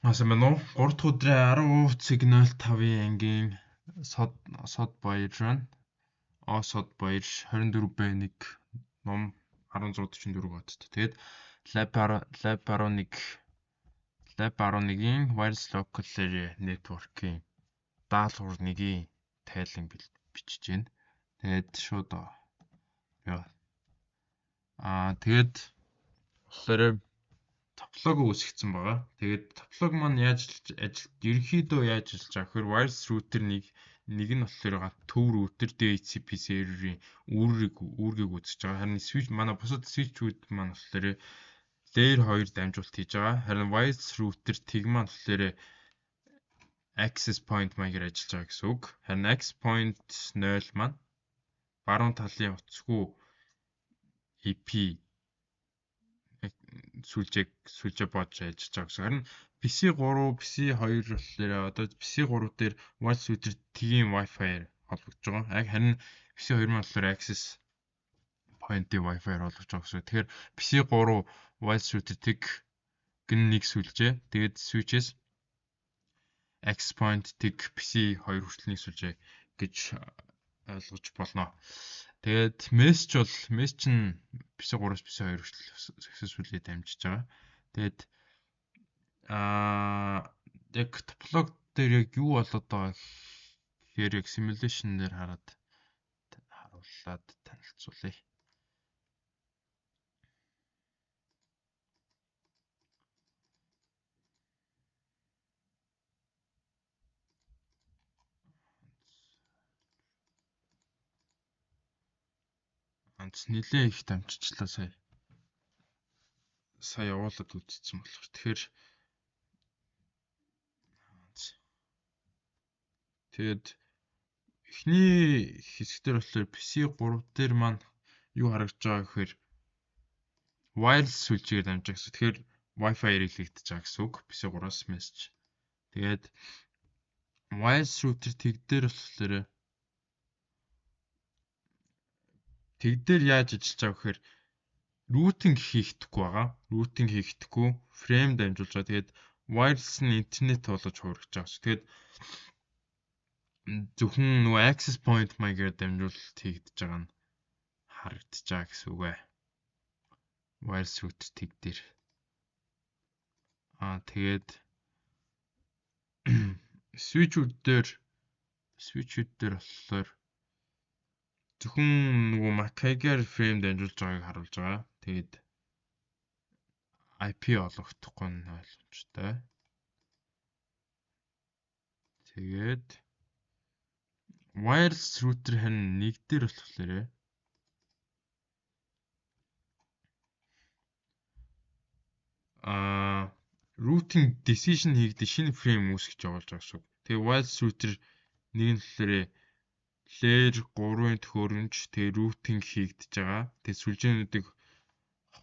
Аса мэн уу 3 дахь өдрийн 10 сигнал 5-ын ангийн сод баяран сод баяр 24Б1 ном 1644 гот. Тэгээд Lab 11-ийн Wireless Local Area Network-ийн даалгавар 1-ийн тайлан бичиж байна. Тэгээд шууд яа. Тэгээд болохоор топологи үүсгэсэн байгаа. Тэгээд топологи маань яаж ерөнхийдөө яаж ажиллаж байгаа гэхээр wireless router нэг нь болохоор төв router DHCP серверийн үүргийг үүсгэж байгаа. Харин switch манай бусад switchүүд маань болохоор layer 2 дамжуулалт хийж байгаа. Харин wireless router тэг маань болохоор access point маягаар ажиллаж байгаа гэсэн үг. Харин access point 0 маань баруун талын утасгүй IP сүлжээ бодож ажиллаж байгаа гэсэн. Харин PC3, PC2 болохоор одоо PC3 дээр wireless router тгийн Wi-Fi-аар холбогдож байгаа. Харин PC2 маань болохоор access point-ийн Wi-Fi-аар холбогдож байгаа гэсэн. Тэгэхээр PC3 wireless router тэг гэн нэг сүлжээ. Тэгээд switch-ээс access point тэг PC2 хүртэл нэг сүлжээ гэж ойлгож болно. Тэгээд mesh нь PC3-аас PC2 хүртэл successfully дамжиж байгаа. Тэгээд яг топологи дээр яг юу болоод байгаа гэхээр яг simulation дээр харуулад танилцуулъя. Нэлээ их дамжчихлаа сая. Сая явуулаад үзсэн болохоор. Тэгэхээр тэгээд эхний хэсгээр болохоор PC3 дээр маань юу харагдаж байгаа гэхээр wireless сүлжээгээр дамжиж байгаа. Тэгэхээр Wi-Fi хэрэглэгдэж байгаа гэсэн үг. PC3-аас message. Тэгээд wireless router тэг дээр болохоор тэг дээр яаж ажиллаж байгаа гэхээр routing хийгдэхгүй байгаа. Routing хийгдэхгүй frame дамжуулж байгаа. Тэгээд wireless нь интернет болгож хуургаж байгаа. Тэгээд зөвхөн нөгөө access point маягаар дамжуулалт хийгдэж байгаа нь харагдаж байгаа гэсэн үг ээ. Wireless router тэг дээр. Тэгээд switch-үүд дээр болохоор зөвхөн нөгөө MAC-аар frame дамжуулж байгааг харуулж байгаа. Тэгээд IP олгохдохгүй нь ойлгомжтой. Тэгээд wireless router харин нэг дээр болохоор routing decision хийгдэх шинэ frame үүсгэж явуулж байгаа шүү. Тэгээ wireless router нэг нь болохоор layer 3-ын төхөөрөмж тэгээ routing хийгдэж байгаа. Тэгээ сүлжээнүүдийг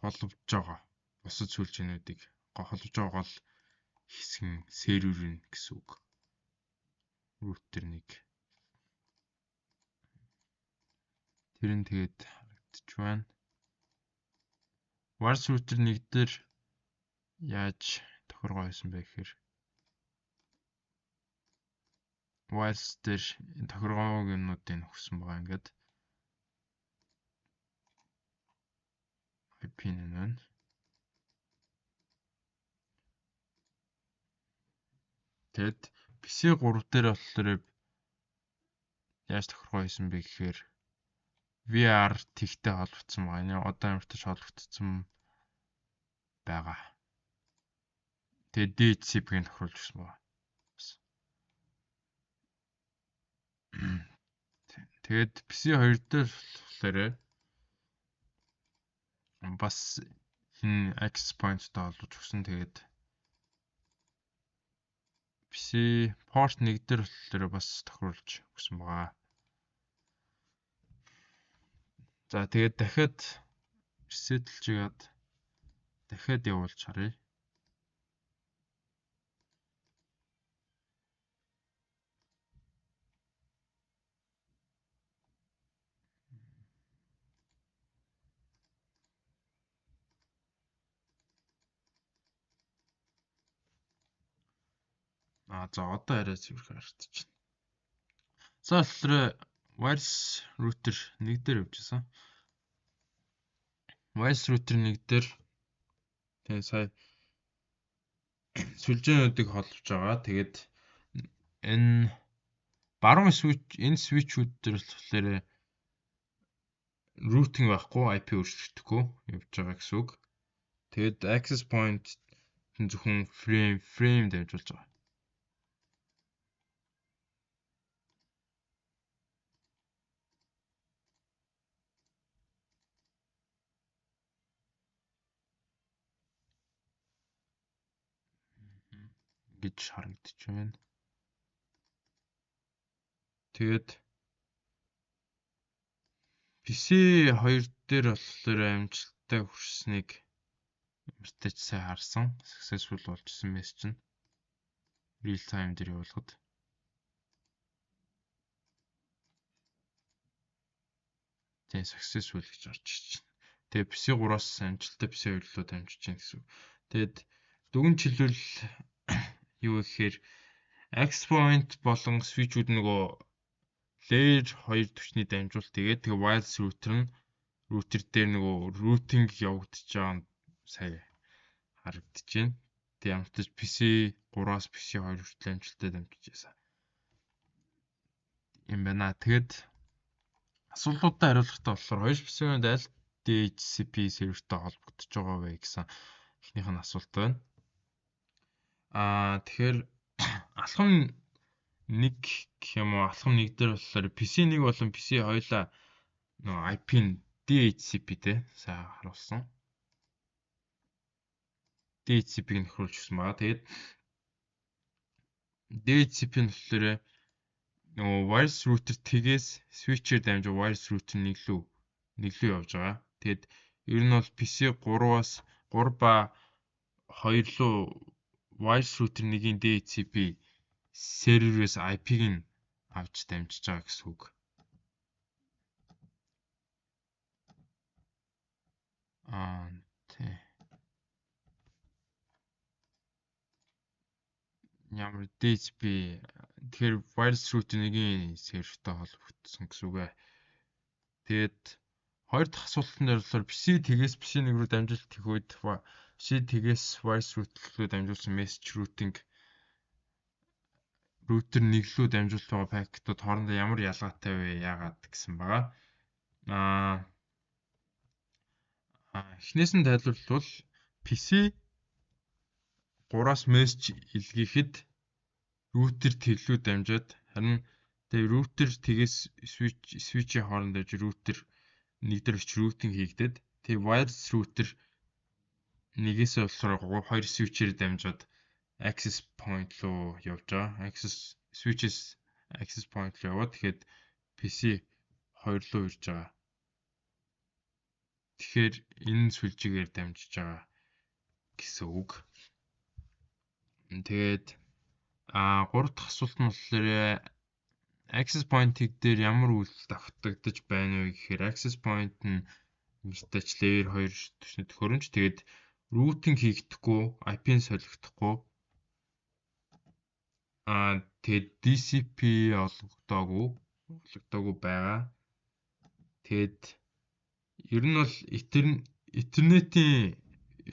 холбож байгаа. Бусад сүлжээнүүдийг холбож байгаа гол хэсэг нь сервер нь гэсэн үг. Router нэг. Тэр нь тэгээд харагдчих байна. Wireless router нэг дээр яаж тохиргоо хийсэн бэ гэхээр wireless дээр тохиргоогнуудыг өгсөн байгаа ингээд IP нь байна. Тэгэд PC3 дээр болохоор яаж тохиргоо хийсэн бэ гэхээр VR тэгтэй холбогдсон байгаа. Одоо ямартаж холбогдсон байгаа. Тэгээд DHCP-г тохируулж өгсөн байгаа. Тэгээд PC2 дээр болохоор бас энэ access point-тай холбож өгсөн. Тэгээд PC port 1 дээр болохоор бас тохируулж өгсөн байгаа. За тэгээд дахиад reset-лж яагаад дахиад явуулж харъя. За одоо арай зөвхөн харагдчихна. За болохоор wireless router 1 дээр явжсэн. Wireless router 1 дээр тэгээ сая сүлжээнүүдийг холбож байгаа. Тэгээд энэ баруун switch-үүд дээр болохоор routing байхгүй, IP өөрчлөгдөхгүй явж байгаа гэсэн үг. Тэгээд access point зөвхөн frame дамжуулж байгаа. Гэж харагдаж байна. Тэгээд PC 2 дээр болохоор амжилттай хүрсэнийг мартаж сайн харсан. Successful болжсэн мэс чинь real time дээр явуулахад. Тэгээ successful гэж орж ирж байна. Тэгээ PC 3-аас амжилттай PC 2 руу дамжиж байна гэсэн. Тэгээд дүгнж хэлбэл юу гэхээр access point болон switch-үүд нөгөө layer 2 түвшний дамжуулалт тэгээд тэгээ wireless router дээр нөгөө routing явагдаж байгаа нь сая харагдаж байна. Тэг ямар ч PC 3-аас PC 2 хүртэл амжилттай дамжиж байсан. Юм байна. Тэгэд асуултуудаа хариулахдаа болохоор 2 PC-нд аль DHCP сервертэй холбогдож байгаа вэ гэсэн эхнийх нь асуулт байна. Тэгэхээр алхам 1 гэх юм уу, алхам 1 дээр болохоор PC 1 болон PC 2-ла нөгөө IP нь DHCP-тэй сайн харуулсан. DHCP-г нөхрүүлж өгсөн байгаа. Тэгээд DHCP нь болохоор нөгөө wireless router тгээс switch-ээр дамжиж wireless router нэг лүү явж байгаа. Тэгэд ер нь бол PC 3-аас 3 ба 2 лүү wireless router нэгийн DHCP серверээс IP-г нь авч дамжиж байгаа гэсэн үг. Тий. Ямар DHCP тэгэхээр wireless router нэгийн сервертэй холбогдсон гэсэн үг ээ. Тэгээд хоёр дахь асуултанд болохоор PC тгээс PC 1 рүү дамжуулалт хийх үед PC тгээс wireless router руу дамжуулсан message router 1 рүү дамжуулж байгаа пакетууд хоорондоо ямар ялгаатай вэ? Яагаад гэсэн байгаа. Эхнээс нь тайлбарлавал PC 3-аас message илгээхэд router тэглүү дамжаад харин тэгээ router тгээс switch-ийн хооронд байж router нэг дээр очиж routing хийгдээд тэгээ wireless router нэгээс болохоор 2 switch-ээр дамжаад access point руу явж байгаа. Switches access point руу яваад тэгэхэд PC 2 руу ирж байгаа. Тэгэхээр энэ сүлжээгээр дамжиж байгаа гэсэн үг. Тэгээд 3 дахь асуулт нь болохоор access point-ийг дээр ямар үйлдэл давтагдаж байна вэ гэхээр access point нь мэдээж layer 2 түвшний төхөөрөмж. Тэгээд routing хийгдэхгүй, IP-н солигдохгүй. Тэгээд DCP олгодоогүй байгаа. Тэгээд ер нь бол Ethernet-ийн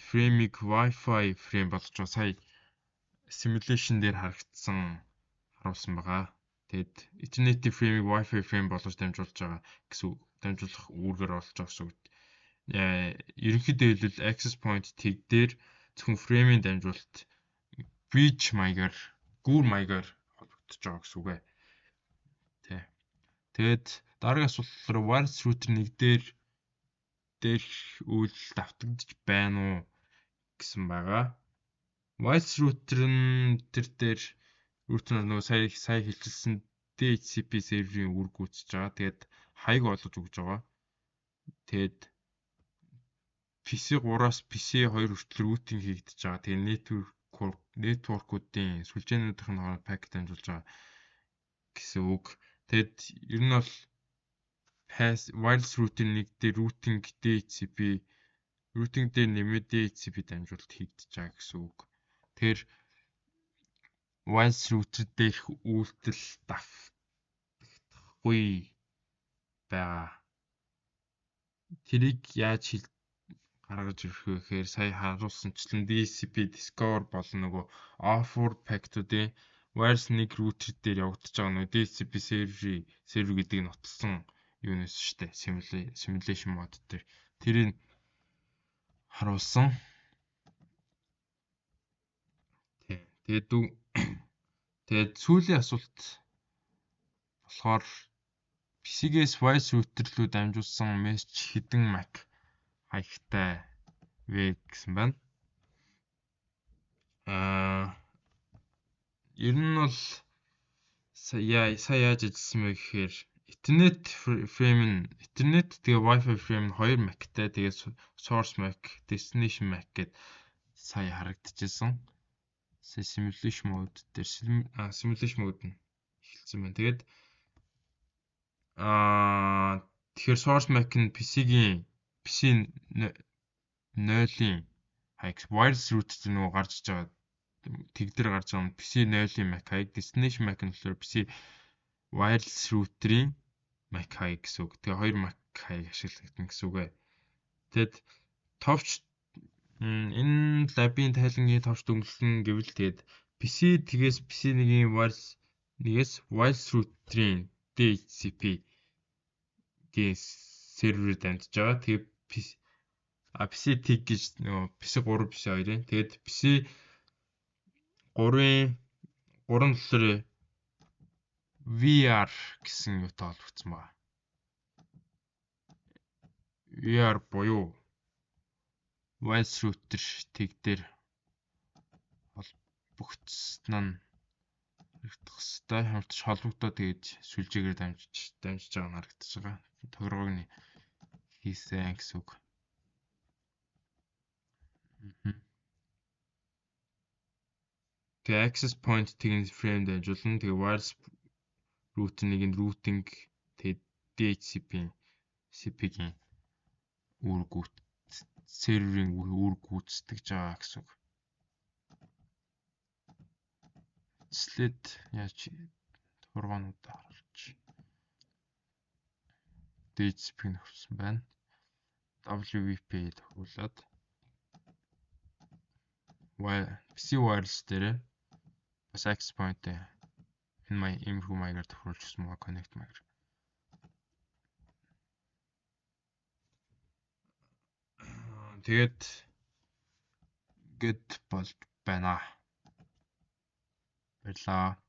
фреймийг Wi-Fi фрейм болгож байгаа. Сая simulation дээр харуулсан байгаа. Тэгээд Ethernet-ийн фреймийг Wi-Fi фрейм болгож дамжуулж байгаа гэсэн дамжуулах үүргээр болж байгаа гэсэн үг. Ерөнхийдөө хэлбэл access point tag дээр зөвхөн фреймийн дамжуулалт bridge маягаар гүүр маягаар холбогдож байгаа гэсэн үг ээ. Тэгээд дараагийн асуулт болохоор wireless router 1 дээр үйлдэл давтагдаж байна уу гэсэн байгаа. Wireless router нь дээр router нөгөө сая хэлчихсэн DHCP серверийн үр гүйцэж байгаа. Тэгээд хаяг олгож өгж байгаа. Тэгээд PC 3-аас PC 2 хүртэл routing хийгдэж байгаа. Тэгээд network-уудын сүлжээнүүдийн хооронд пакет дамжуулж байгаа гэсэн үг. Тэгэд ер нь бол wireless router 1 дээр routing дээр нэмээд DHCP дамжуулалт хийгдэж байгаа гэсэн үг. Тэгэхээр wireless router дээрх үйлдэл давтахгүй байгаа. Тэрийг яаж гаргаж ирэх вэ гэхээр сая харуулсанчлан DCP Discover болон нөгөө offer packet-уудын wireless нэг router дээр явагдаж байгаа нөгөө DCP server гэдэг нь утсан юунаас штэ simulation mode дээр тэрийг харуулсан. Тэгээд сүүлийн асуулт болохоор PC-гээс wireless router руу дамжуулсан мессеж хэдэн MAC хаягтай вэ гэсэн байна. Ер нь бол сая яаж ажилласан бэ гэхээр Ethernet тэгээ Wi-Fi frame нь 2 MAC-тай тэгээ source MAC, destination MAC гэд сая харагдчихсан. Сая simulation mode дээр simulation mode нь эхэлсэн байна. Тэгээд тэгэхээр source MAC нь PC 0-ийн хаяг wireless router дээр нөгөө гарч иж байгаа тэгдэр гарч байгаа юм PC 0-ийн MAC хаяг destination MAC нь болохоор PC wireless router-ийн MAC хаяг гэсэн үг. Тэгээ 2 MAC хаяг ашиглагдана гэсэн үг. Тэгэд товч энэ лабын тайлангийн товч дүнлэн гэвэл тэгээд PC 1-ийн wireless router-ийн DHCP гийн серверээр дамжиж байгаа. Тэгээд PC TIG гэж нөгөө PC 3 PC 2-ын. Тэгээд PC 3-ын 3 болохоор VR гэсэн юутай холбогдсон байна. VR буюу wireless router TIG дээр холбогдсон нь харагдах хэвээр хамтж холбогдоод тэгээд сүлжээгээр дамжиж байгаа нь харагдаж байгаа. Тохиргоог нь хийсэн гэсэн үг. Тэгээ access point тэгний frame дамжуулна. Тэгээ wireless router-ийг нь routing тэгээд DHCP-ийн серверийн үүрэг гүйцэтгэж байгаа гэсэн үг. След яаж тохиргоонуудаа харуулж DHCP-г нөхөрсөн байна. WVP тохируулаад PC wireless дээр бас access point энэ иймэрхүү маягаар тохируулж өгсөн байгаа connect маягаар. Тэгээд гээд болж байна. Баярлалаа.